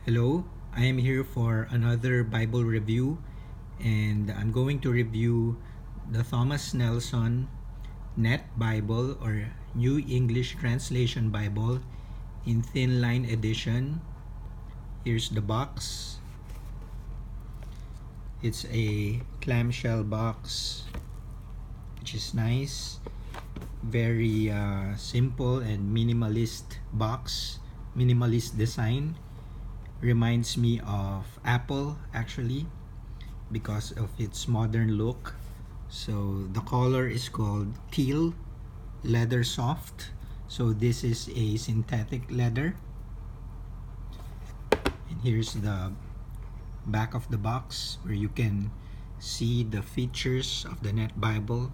Hello, I am here for another Bible review, and I'm going to review the Thomas Nelson Net Bible or New English Translation Bible in thinline edition. Here's the box. It's a clamshell box, which is nice. Very simple and minimalist box, minimalist design. Reminds me of Apple actually because of its modern look. So the color is called teal leather soft. So this is a synthetic leather. And here's the back of the box where you can see the features of the Net Bible.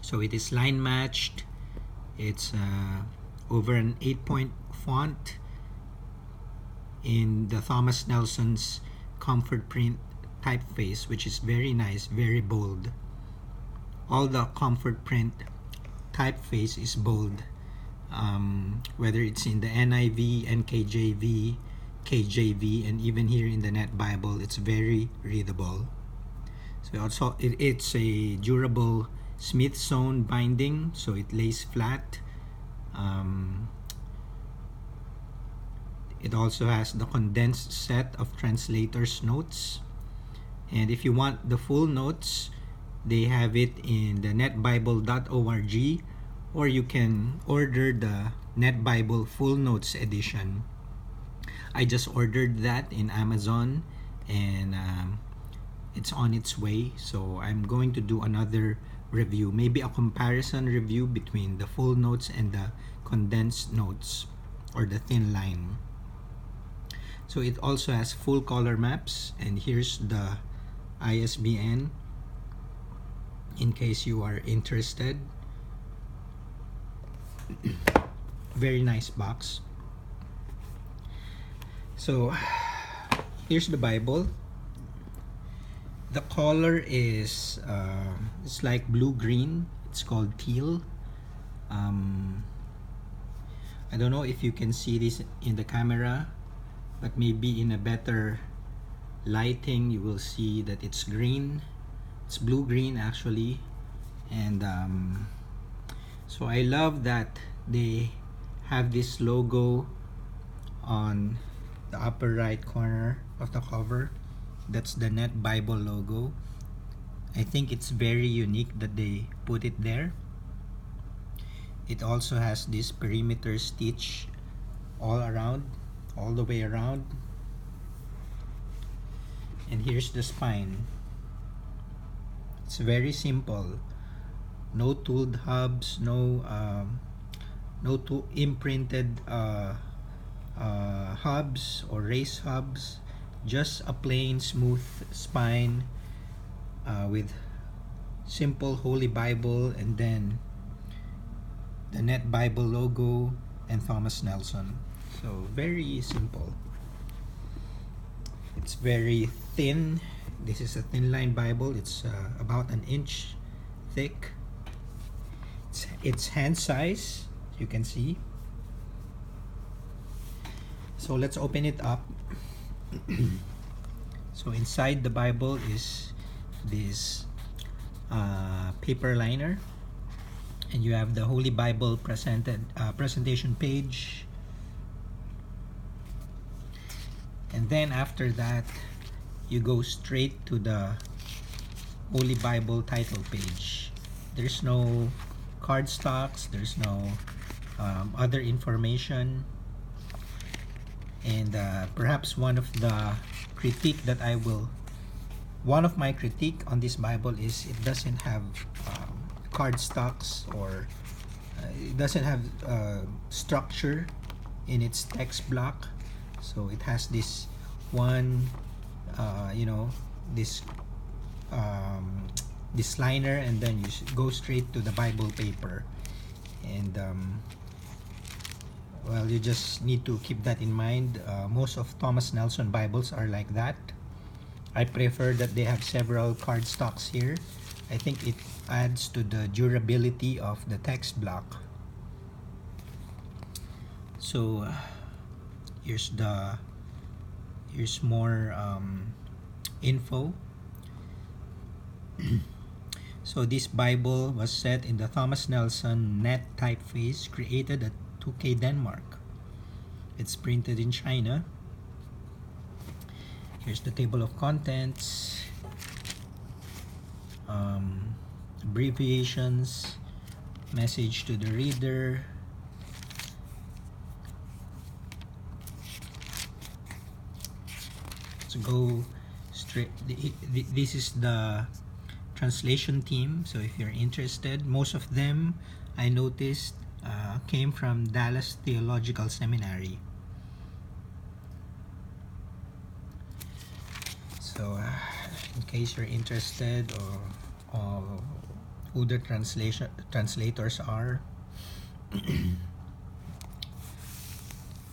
So it is line matched. It's over an 8-point font in the Thomas Nelson's comfort print typeface, which is very nice, very bold. All the comfort print typeface is bold, whether it's in the NIV, NKJV, KJV, and even here in the Net Bible, it's very readable. So also it's a durable Smith-sewn binding, so it lays flat. It also has the condensed set of translator's notes. And if you want the full notes, they have it in the netbible.org, or you can order the Net Bible Full Notes Edition. I just ordered that in Amazon, and it's on its way. So I'm going to do another review, maybe a comparison review between the full notes and the condensed notes or the thin line. So it also has full color maps, and here's the ISBN in case you are interested. Very nice box. So here's the Bible. The color is it's like blue-green. It's called teal. I don't know if you can see this in the camera, but maybe in a better lighting you will see that it's green. It's blue-green actually. And so I love that they have this logo on the upper right corner of the cover. That's the Net Bible logo. I think it's very unique that they put it there. It also has this perimeter stitch all around, all the way around. And here's the spine. It's very simple. No tooled hubs, no imprinted hubs or race hubs. Just a plain smooth spine with simple Holy Bible, and then the Net Bible logo and Thomas Nelson. So very simple. It's very thin. This is a thin line Bible. It's about an inch thick. It's hand size, you can see. So let's open it up. So inside the Bible is this paper liner, and you have the Holy Bible presentation page. And then after that, you go straight to the Holy Bible title page. There's no cardstocks, there's no other information. And perhaps one of my critique on this Bible is it doesn't have cardstocks, or it doesn't have structure in its text block. So it has this one, this liner, and then you go straight to the Bible paper. And well, you just need to keep that in mind. Most of Thomas Nelson Bibles are like that. I prefer that they have several cardstocks here. I think it adds to the durability of the text block. So here's more info. So this Bible was set in the Thomas Nelson net typeface created at 2K Denmark. It's printed in China. Here's the table of contents, abbreviations, message to the reader, let's go straight. This is the translation team, so if you're interested, most of them I noticed came from Dallas Theological Seminary. So in case you're interested, or who the translators are.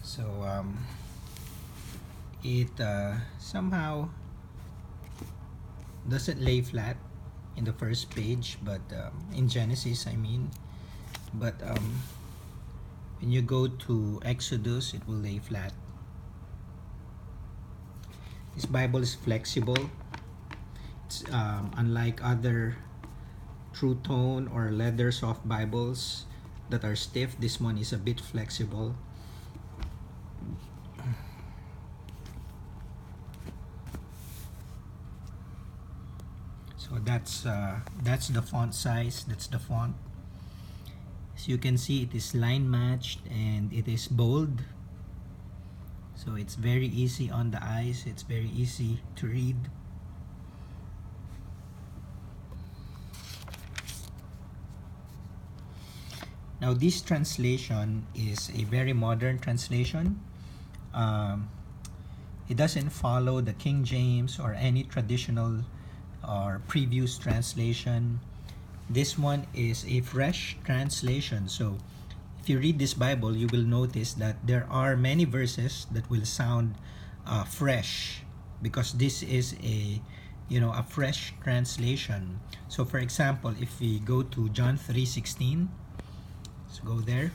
So it somehow doesn't lay flat in the first page, but in Genesis, I mean, but when you go to Exodus, it will lay flat. This Bible is flexible. It's unlike other True Tone or leather soft Bibles that are stiff. This one is a bit flexible. So that's the font size. That's the font. As you can see, it is line matched and it is bold. So it's very easy on the eyes. It's very easy to read. Now this translation is a very modern translation. It doesn't follow the King James or any traditional or previous translation. This one is a fresh translation. So if you read this Bible, you will notice that there are many verses that will sound fresh, because this is a fresh translation. So for example, if we go to John 3:16, let's go there.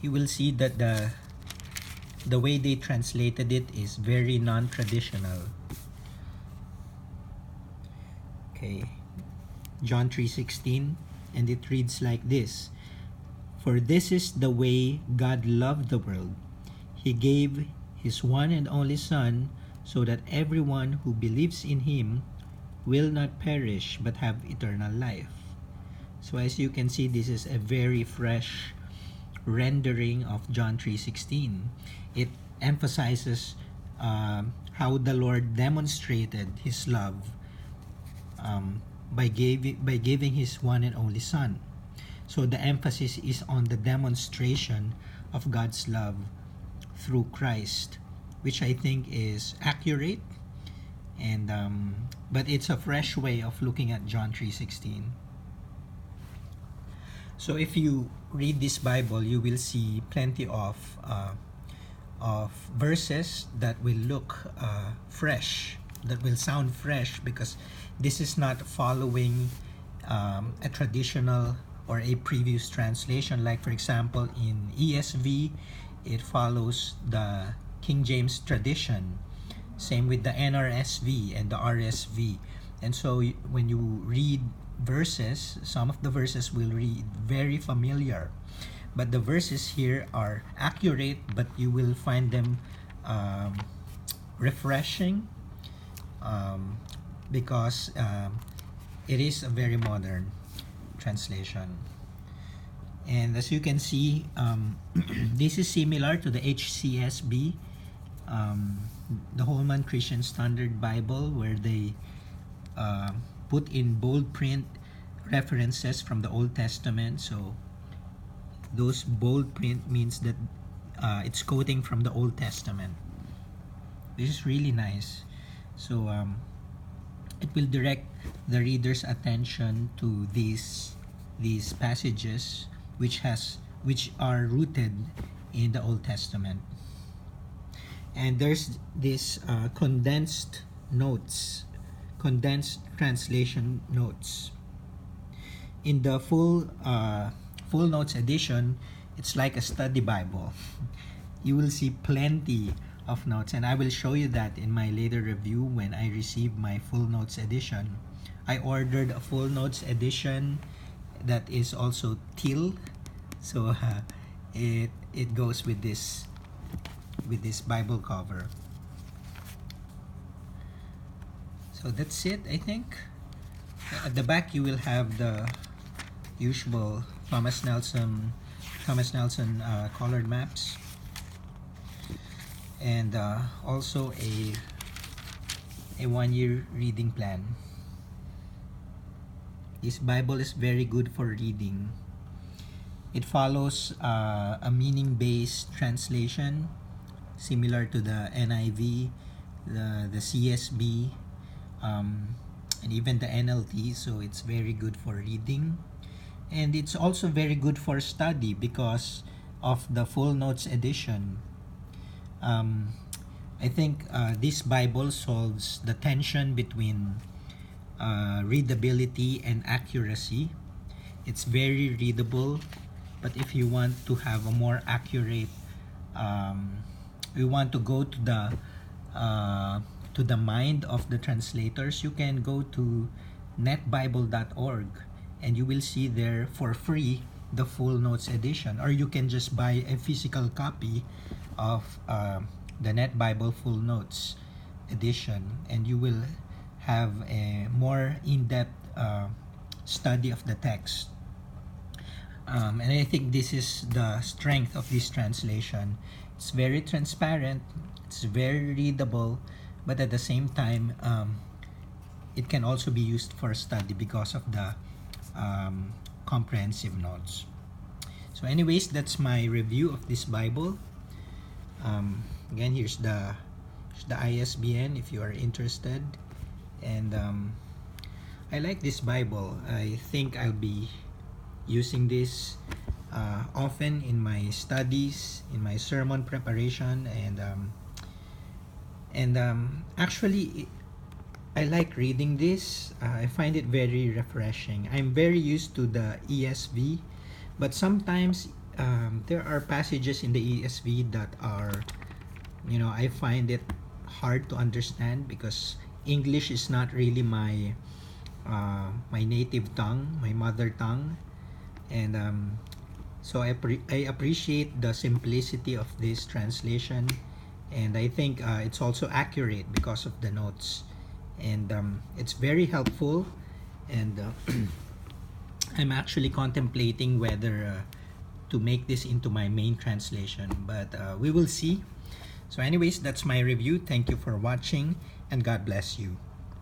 You will see that the way they translated it is very non-traditional. Okay, John 3:16, and it reads like this: "For this is the way God loved the world. He gave His one and only Son, so that everyone who believes in Him will not perish but have eternal life." So as you can see, this is a very fresh rendering of John 3:16. It emphasizes how the Lord demonstrated His love by giving His one and only Son. So the emphasis is on the demonstration of God's love through Christ, which I think is accurate, and but it's a fresh way of looking at John 3:16. So if you read this Bible, you will see plenty of verses that will look fresh, that will sound fresh, because this is not following a traditional or a previous translation. Like for example, in ESV, it follows the King James tradition. Same with the NRSV and the RSV. And so when you read verses, some of the verses will read very familiar, but the verses here are accurate, but you will find them refreshing, because it is a very modern translation. And as you can see, this is similar to the HCSB, the Holman Christian Standard Bible, where they put in bold print references from the Old Testament. So those bold print means that it's quoting from the Old Testament. This is really nice. So it will direct the reader's attention to these passages which are rooted in the Old Testament. And there's this condensed translation notes. In the full full notes edition, it's like a study Bible. You will see plenty of notes, and I will show you that in my later review when I receive my full notes edition. I ordered a full notes edition that is also teal, so it goes with this Bible cover. So that's it, I think. At the back you will have the usual Thomas Nelson colored maps, and also a 1-year reading plan. This Bible is very good for reading. It follows a meaning-based translation similar to the NIV, the CSB, and even the NLT, so it's very good for reading. And it's also very good for study because of the full notes edition. I think this Bible solves the tension between readability and accuracy. It's very readable, but if you want to have a more accurate, we want to go to the mind of the translators, you can go to netbible.org and you will see there for free the full notes edition, or you can just buy a physical copy of the Net Bible Full Notes edition, and you will have a more in-depth study of the text. And I think this is the strength of this translation. It's very transparent, it's very readable, but at the same time, it can also be used for study because of the comprehensive notes. So anyways, that's my review of this Bible. Again, here's the ISBN if you are interested. And I like this Bible. I think I'll be using this often in my studies, in my sermon preparation, and actually I like reading this. I find it very refreshing. I'm very used to the ESV, but sometimes there are passages in the ESV that are, I find it hard to understand because English is not really my native tongue, my mother tongue, and so I appreciate the simplicity of this translation, and I think it's also accurate because of the notes, and it's very helpful, and I'm actually contemplating whether to make this into my main translation, but we will see. So anyways, that's my review. Thank you for watching, and God bless you.